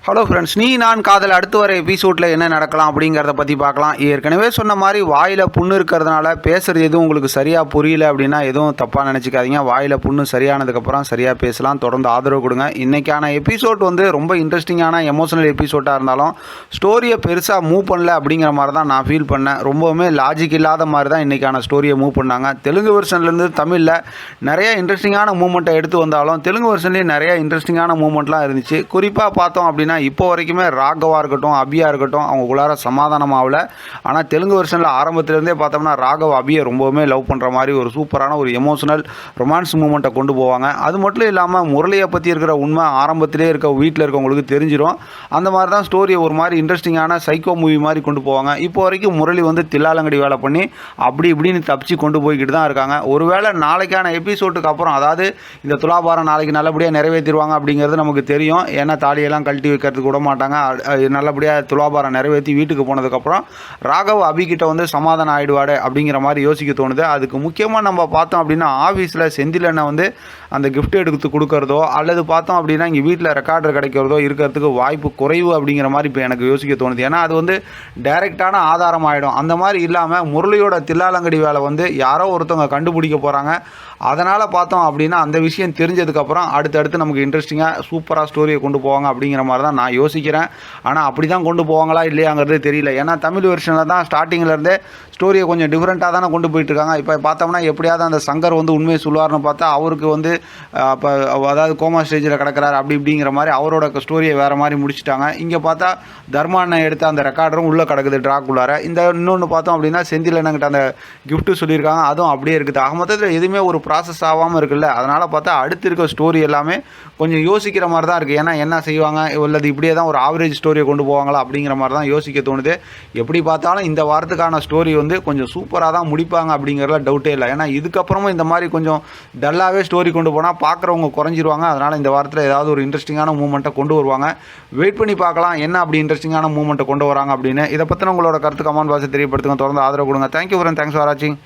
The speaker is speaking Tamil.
ஹலோ ஃப்ரெண்ட்ஸ், நீ நான் காதல் அடுத்து வர எபிசோடில் என்ன நடக்கலாம் அப்படிங்கிறத பற்றி பார்க்கலாம். ஏற்கனவே சொன்ன மாதிரி வாயில் புண்ணு இருக்கிறதுனால பேசுகிறது எதுவும் உங்களுக்கு சரியாக புரியல அப்படின்னா எதுவும் தப்பாக நினச்சிக்காதீங்க. வாயில் புண்ணு சரியானதுக்கப்புறம் சரியாக பேசலாம். தொடர்ந்து ஆதரவு கொடுங்க. இன்றைக்கான எபிசோட் ரொம்ப இன்ட்ரெஸ்டிங்கான எமோஷனல் எபிசோடாக இருந்தாலும் ஸ்டோரியை பெருசாக மூவ் பண்ணல அப்படிங்கிற மாதிரி தான் நான் ஃபீல் பண்ணேன். ரொம்பவுமே லாஜிக் இல்லாத மாதிரி தான் இன்றைக்கான ஸ்டோரியை மூவ் பண்ணாங்க. தெலுங்கு வெர்ஷன்லேருந்து தமிழில் நிறைய இன்ட்ரெஸ்டிங்கான மூமெண்ட்டை எடுத்து வந்தாலும் தெலுங்கு வெர்ஷன்லேயும் நிறைய இன்ட்ரெஸ்டிங்கான மூமெண்ட்லாம் இருந்துச்சு. குறிப்பாக பார்த்தோம் அப்படின்னா இப்போ வரைக்குமே ராகவா இருக்கட்டும் அபியா இருக்கட்டும் அவங்களுக்குள்ளார சமாதானம் ஆகல. ஆனால் தெலுங்கு வெர்ஷனில் ஆரம்பத்திலேருந்தே பார்த்தோம்னா ராகவ் அபியை ரொம்பவுமே லவ் பண்ணுற மாதிரி ஒரு சூப்பரான ஒரு எமோஷனல் ரொமான்ஸ் மூமெண்ட்டை கொண்டு போவாங்க. அது மட்டும் இல்லாமல் முரளியை பற்றி இருக்கிற உண்மை ஆரம்பத்திலே இருக்க வீட்டில் இருக்கவங்களுக்கு தெரிஞ்சிடும். அந்த மாதிரி தான் ஸ்டோரியை ஒரு மாதிரி இன்ட்ரெஸ்டிங்கான சைக்கோ மூவி மாதிரி கொண்டு போவாங்க. இப்போ வரைக்கும் முரளி தில்லாலங்கடி வேலை பண்ணி அப்படி இப்படின்னு தப்பிச்சு கொண்டு போய்கிட்டு தான் இருக்காங்க. ஒருவேளை நாளைக்கான எபிசோட்டுக்கு அப்புறம் அதாவது இந்த துலாபாரம் நாளைக்கு நல்லபடியாக நிறைவேற்றிடுவாங்க அப்படிங்கிறது நமக்கு தெரியும். ஏன்னா தாலியெல்லாம் கழட்டி வைக்கிறதுக்கு விட மாட்டாங்க. நல்லபடியாக துலாபாரம் நிறைவேற்றி வீட்டுக்கு போனதுக்கப்புறம் ராகவ் அபிகிட்ட சமாதானம் ஆகிடுவாடு அப்படிங்கிற மாதிரி யோசிக்க தோணுது. அதுக்கு முக்கியமாக நம்ம பார்த்தோம் அப்படின்னா ஆஃபீஸில் செந்திலனை அந்த கிஃப்ட் எடுத்து கொடுக்கறதோ அல்லது பார்த்தோம் அப்படின்னா இங்கே வீட்டில் ரெக்கார்டர் கிடைக்கிறதோ இருக்கிறதுக்கு வாய்ப்பு குறைவு அப்படிங்கிற மாதிரி இப்போ எனக்கு யோசிக்க தோணுது. ஏன்னா அது டைரெக்டான ஆதாரம் ஆகிடும். அந்த மாதிரி இல்லாமல் முரளியோட தில்லாலங்கடி வேலை யாரோ ஒருத்தவங்க கண்டுபிடிக்க போகிறாங்க. அதனால் பார்த்தோம் அப்படின்னா அந்த விஷயம் தெரிஞ்சதுக்கப்புறம் அடுத்தடுத்து நமக்கு இன்ட்ரெஸ்டிங்காக சூப்பராக ஸ்டோரியை கொண்டு போவாங்க அப்படிங்கிற மாதிரி தான் நான் யோசிக்கிறேன். ஆனால் அப்படி தான் கொண்டு போவாங்களா இல்லையாங்கிறது தெரியல. ஏன்னா தமிழ் வெர்ஷனில் தான் ஸ்டார்டிங்கிலேருந்தே ஸ்டோரியை கொஞ்சம் டிஃப்ரெண்ட்டாக தானே கொண்டு போயிட்டுருக்காங்க. இப்போ பார்த்தோம்னா எப்படியாவது அந்த சங்கர் உண்மையை சொல்லுவார்னு பார்த்தா அவருக்கு இப்போ அதாவது கோமா ஸ்டேஜில் கிடக்கிறார் அப்படி இப்படிங்கிற மாதிரி அவரோட ஸ்டோரியை வேறு மாதிரி முடிச்சுட்டாங்க. இங்கே பார்த்தா தர்மானை எடுத்த அந்த ரெக்கார்டரும் உள்ளே கிடக்குது ட்ராக்குள்ளார. இன்னொன்று பார்த்தோம் அப்படின்னா செந்தில் என்னங்கிட்ட அந்த கிஃப்ட்டு சொல்லியிருக்காங்க, அதுவும் அப்படியே இருக்குது. ஆக மொத்தத்தில் எதுவுமே ஒரு ப்ராசஸ் ஆகாமல் இருக்குல்ல. அதனால் பார்த்தா அடுத்து இருக்க ஸ்டோரி எல்லாமே கொஞ்சம் யோசிக்கிற மாதிரி தான் இருக்குது. ஏன்னா என்ன செய்வாங்க இல்லது இப்படியே தான் ஒரு ஆவரேஜ் ஸ்டோரியை கொண்டு போவாங்களா அப்படிங்கிற மாதிரி தான் யோசிக்க தோணுது. எப்படி பார்த்தாலும் இந்த வாரத்துக்கான ஸ்டோரி கொஞ்சம் சூப்பராக தான் முடிப்பாங்க அப்படிங்கிறதுல டவுட்டே இல்லை. ஏன்னா இதுக்கப்புறமும் இந்த மாதிரி கொஞ்சம் டல்லாகவே ஸ்டோரி கொண்டு போனால் பார்க்குறவங்க குறைஞ்சிருவாங்க. அதனால் இந்த வாரத்தில் ஏதாவது ஒரு இன்ட்ரெஸ்டிங்கான மூமெண்ட்டை கொண்டு வருவாங்க. வெயிட் பண்ணி பார்க்கலாம் என்ன அப்படி இன்ட்ரெஸ்டிங்கான மூமெண்ட்டை கொண்டு வராங்க அப்படின்னு. இதை பற்றின உங்களோட கருத்து கமெண்ட் பாக்ஸில் தெரியப்படுத்துங்க. தொடர்ந்து ஆதரவு கொடுங்க. தேங்க்யூ ஃப்ரெண்ட், தேங்க்ஸ் ஃபார் வாட்சிங்.